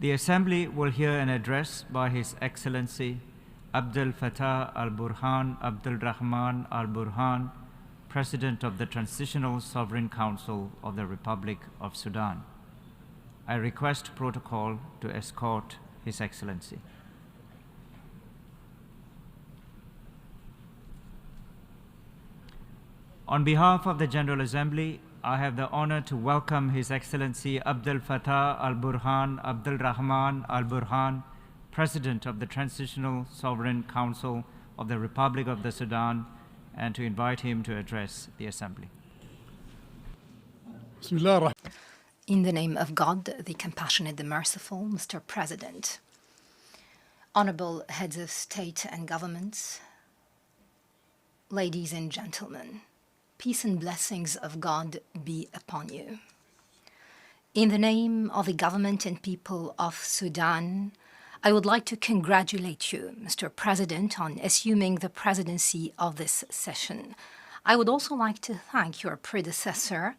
The Assembly will hear an address by His Excellency Abdel Fattah al-Burhan Abdul Rahman al-Burhan, President of the Transitional Sovereign Council of the Republic of Sudan. I request protocol to escort His Excellency. On behalf of the General Assembly, I have the honor to welcome His Excellency Abdel Fattah al-Burhan Abdul Rahman al-Burhan, President of the Transitional Sovereign Council of the Republic of the Sudan, and to invite him to address the Assembly. In the name of God, the compassionate, the merciful, Mr. President, honorable heads of state and governments, ladies and gentlemen, peace and blessings of God be upon you. In the name of the government and people of Sudan, I would like to congratulate you, Mr. President, on assuming the presidency of this session. I would also like to thank your predecessor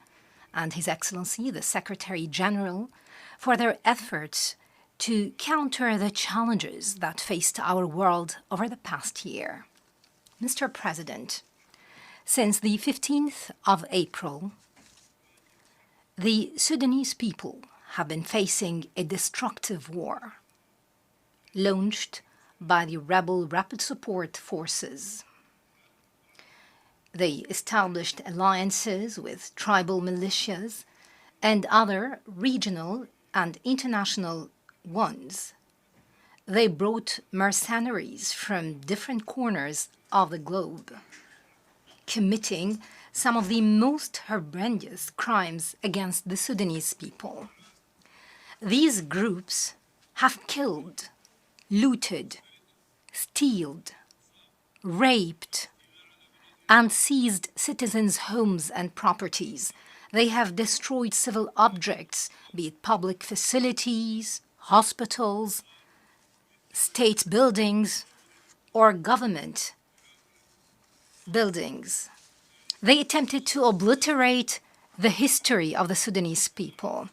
and His Excellency, the Secretary General, for their efforts to counter the challenges that faced our world over the past year. Mr. President, since the 15th of April, the Sudanese people have been facing a destructive war launched by the rebel Rapid Support Forces. They established alliances with tribal militias and other regional and international ones. They brought mercenaries from different corners of the globe, committing some of the most horrendous crimes against the Sudanese people. These groups have killed, looted, stealed, raped, and seized citizens' homes and properties. They have destroyed civil objects, be it public facilities, hospitals, state buildings, or government buildings. They attempted to obliterate the history of the Sudanese people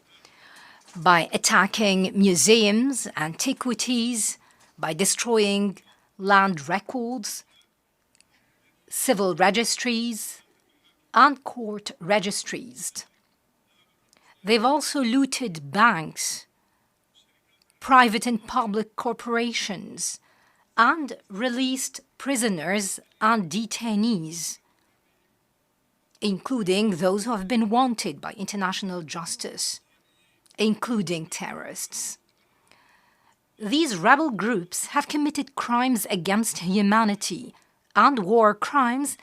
by attacking museums, antiquities, by destroying land records, civil registries, and court registries. They've also looted banks, private and public corporations, and released prisoners and detainees, including those who have been wanted by international justice, including terrorists. These rebel groups have committed crimes against humanity and war crimes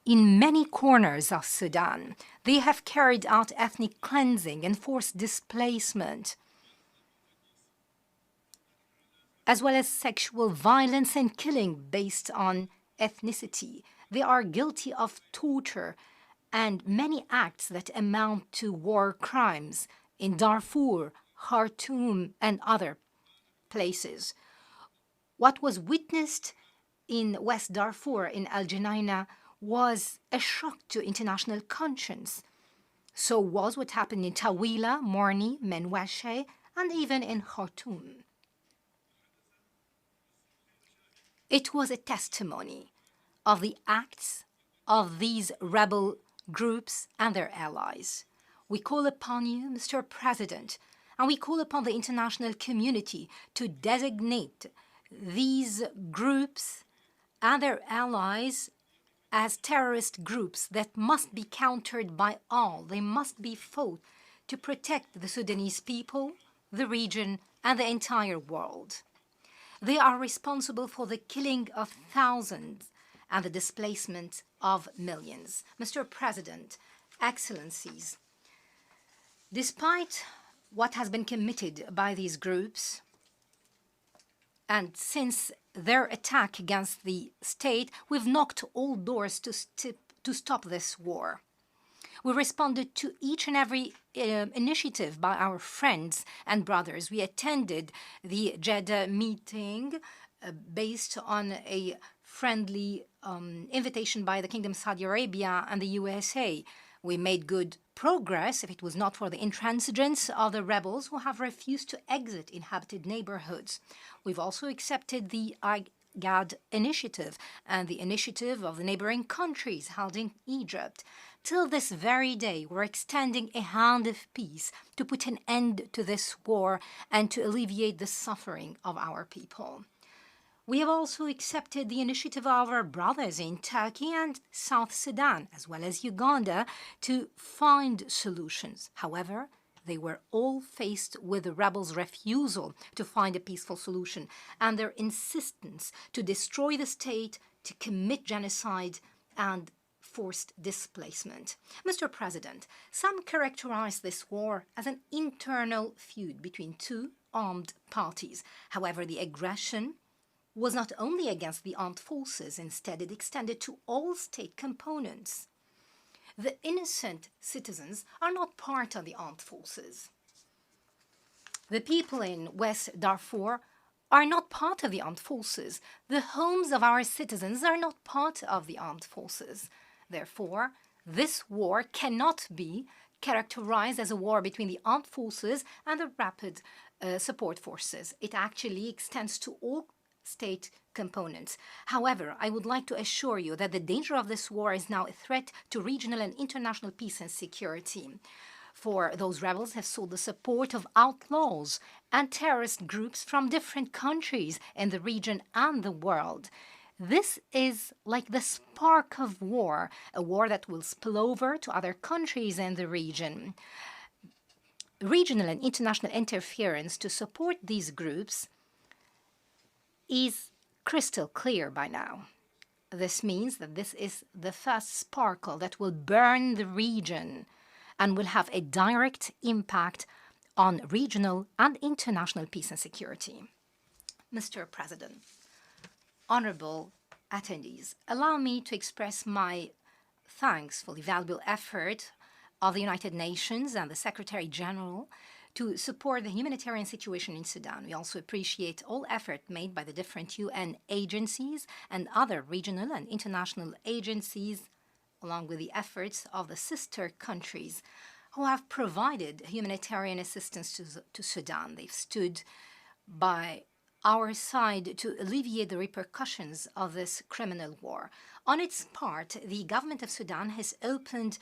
in many corners of Sudan. They have carried out ethnic cleansing and forced displacement, as well as sexual violence and killing based on ethnicity. They are guilty of torture and many acts that amount to war crimes in Darfur, Khartoum, and other places. What was witnessed in West Darfur, in Al Junaina, was a shock to international conscience. So was what happened in Tawila, Morni, Menwashe, and even in Khartoum. It was a testimony of the acts of these rebel groups and their allies. We call upon you, Mr. President, and we call upon the international community to designate these groups and their allies as terrorist groups that must be countered by all. They must be fought to protect the Sudanese people, the region, and the entire world. They are responsible for the killing of thousands and the displacement of millions. Mr. President, Excellencies, despite what has been committed by these groups, and since their attack against the state, we've knocked all doors to stop this war. We responded to each and every initiative by our friends and brothers. We attended the Jeddah meeting based on a friendly invitation by the Kingdom of Saudi Arabia and the USA. We made good progress if it was not for the intransigence of the rebels who have refused to exit inhabited neighborhoods. We've also accepted the IGAD initiative and the initiative of the neighboring countries held in Egypt. Till this very day, we're extending a hand of peace to put an end to this war and to alleviate the suffering of our people. We have also accepted the initiative of our brothers in Turkey and South Sudan, as well as Uganda, to find solutions. However, they were all faced with the rebels' refusal to find a peaceful solution and their insistence to destroy the state, to commit genocide, and forced displacement. Mr. President, some characterize this war as an internal feud between two armed parties. However, the aggression was not only against the armed forces, instead it extended to all state components. The innocent citizens are not part of the armed forces. The people in West Darfur are not part of the armed forces. The homes of our citizens are not part of the armed forces. Therefore, this war cannot be characterized as a war between the armed forces and the rapid support forces. It actually extends to all state components. However, I would like to assure you that the danger of this war is now a threat to regional and international peace and security. For those rebels have sought the support of outlaws and terrorist groups from different countries in the region and the world. This is like the spark of war, a war that will spill over to other countries in the region. Regional and international interference to support these groups is crystal clear by now. This means that this is the first sparkle that will burn the region and will have a direct impact on regional and international peace and security. Mr. President, honorable attendees, allow me to express my thanks for the valuable effort of the United Nations and the Secretary General to support the humanitarian situation in Sudan. We also appreciate all effort made by the different UN agencies and other regional and international agencies, along with the efforts of the sister countries who have provided humanitarian assistance to Sudan. They've stood by our side to alleviate the repercussions of this criminal war. On its part, the government of Sudan has opened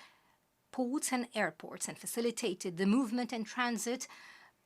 ports and airports and facilitated the movement and transit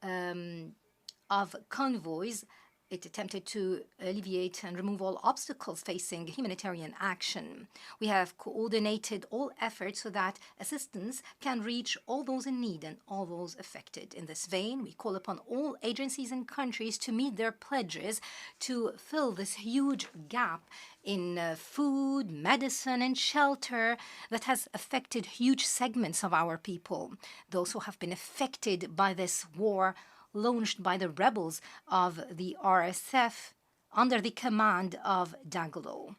of convoys. It attempted to alleviate and remove all obstacles facing humanitarian action. We have coordinated all efforts so that assistance can reach all those in need and all those affected. In this vein, we call upon all agencies and countries to meet their pledges to fill this huge gap in food, medicine, and shelter that has affected huge segments of our people. Those who have been affected by this war launched by the rebels of the RSF under the command of Dagalo.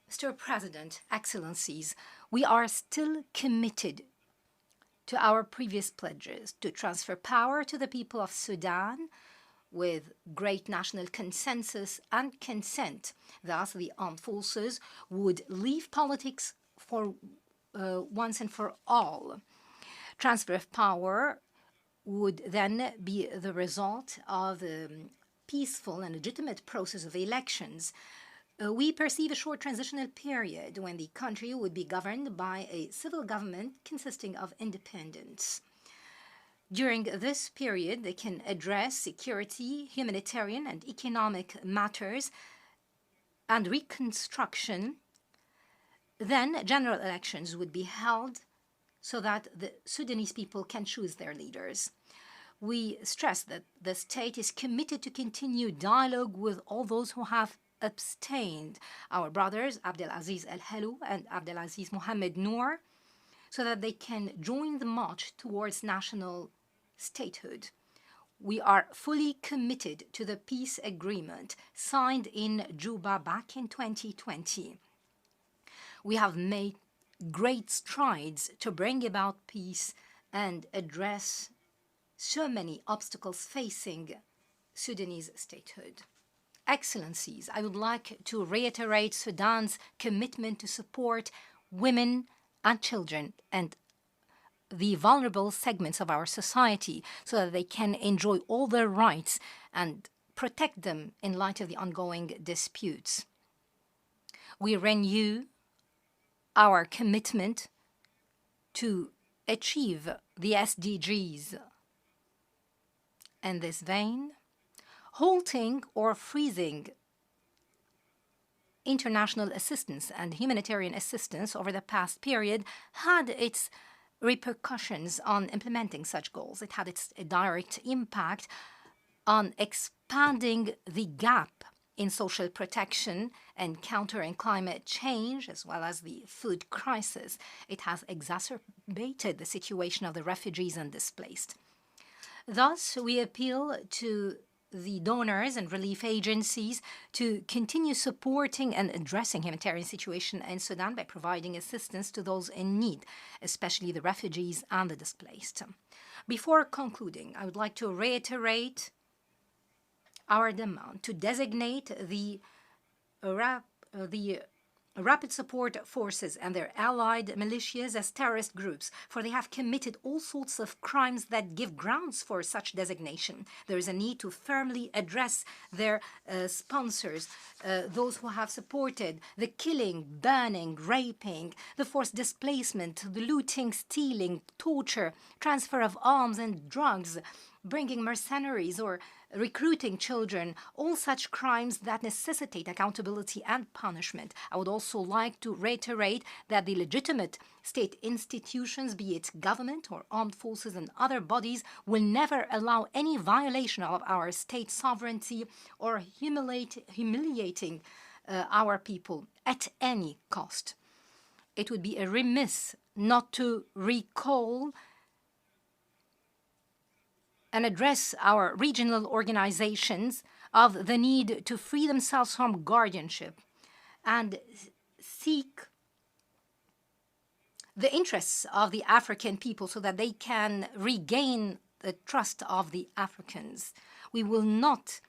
Mr. President, Excellencies, we are still committed to our previous pledges to transfer power to the people of Sudan with great national consensus and consent. Thus, the armed forces would leave politics for once and for all. Transfer of power would then be the result of a peaceful and legitimate process of elections. We perceive a short transitional period when the country would be governed by a civil government consisting of independents. During this period, they can address security, humanitarian, and economic matters and reconstruction. Then general elections would be held so that the Sudanese people can choose their leaders. We stress that the state is committed to continue dialogue with all those who have abstained, our brothers Abdelaziz El-Helou and Abdelaziz Mohamed Noor, so that they can join the march towards national statehood. We are fully committed to the peace agreement signed in Juba back in 2020. We have made great strides to bring about peace and address so many obstacles facing Sudanese statehood. Excellencies, I would like to reiterate Sudan's commitment to support women and children and the vulnerable segments of our society so that they can enjoy all their rights and protect them in light of the ongoing disputes. We renew our commitment to achieve the SDGs. In this vein, halting or freezing international assistance and humanitarian assistance over the past period had its repercussions on implementing such goals. It had its direct impact on expanding the gap in social protection and countering climate change, as well as the food crisis. It has exacerbated the situation of the refugees and displaced. Thus, we appeal to the donors and relief agencies to continue supporting and addressing humanitarian situation in Sudan by providing assistance to those in need, especially the refugees and the displaced. Before concluding, I would like to reiterate our demand to designate the Rapid Support Forces and their allied militias as terrorist groups, for they have committed all sorts of crimes that give grounds for such designation. There is a need to firmly address their sponsors, those who have supported the killing, burning, raping, the forced displacement, the looting, stealing, torture, transfer of arms and drugs, bringing mercenaries or recruiting children, all such crimes that necessitate accountability and punishment. I would also like to reiterate that the legitimate state institutions, be it government or armed forces and other bodies, will never allow any violation of our state sovereignty or humiliating our people at any cost. It would be remiss not to recall and address our regional organizations of the need to free themselves from guardianship and seek the interests of the African people so that they can regain the trust of the Africans. We will not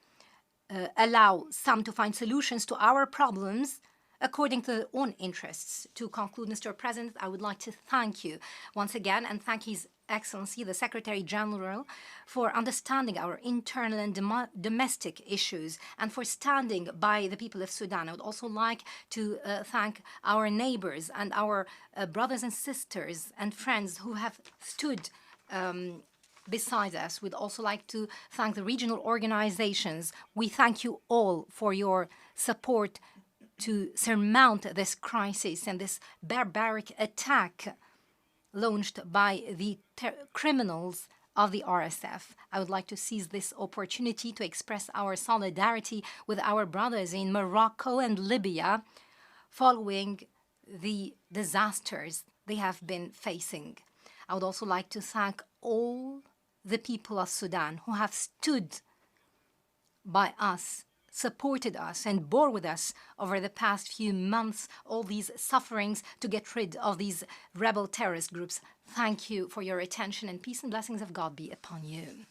allow some to find solutions to our problems according to their own interests. To conclude, Mr. President, I would like to thank you once again and thank His Excellency, the Secretary General, for understanding our internal and domestic issues and for standing by the people of Sudan. I would also like to thank our neighbors and our brothers and sisters and friends who have stood beside us. We'd also like to thank the regional organizations. We thank you all for your support to surmount this crisis and this barbaric attack launched by the criminals of the RSF. I would like to seize this opportunity to express our solidarity with our brothers in Morocco and Libya following the disasters they have been facing. I would also like to thank all the people of Sudan who have stood by us, supported us and bore with us over the past few months, all these sufferings to get rid of these rebel terrorist groups. Thank you for your attention, and peace and blessings of God be upon you.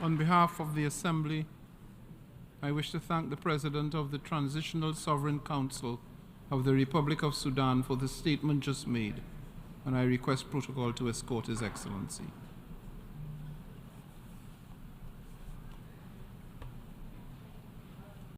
On behalf of the Assembly, I wish to thank the President of the Transitional Sovereign Council of the Republic of Sudan for the statement just made, and I request protocol to escort His Excellency.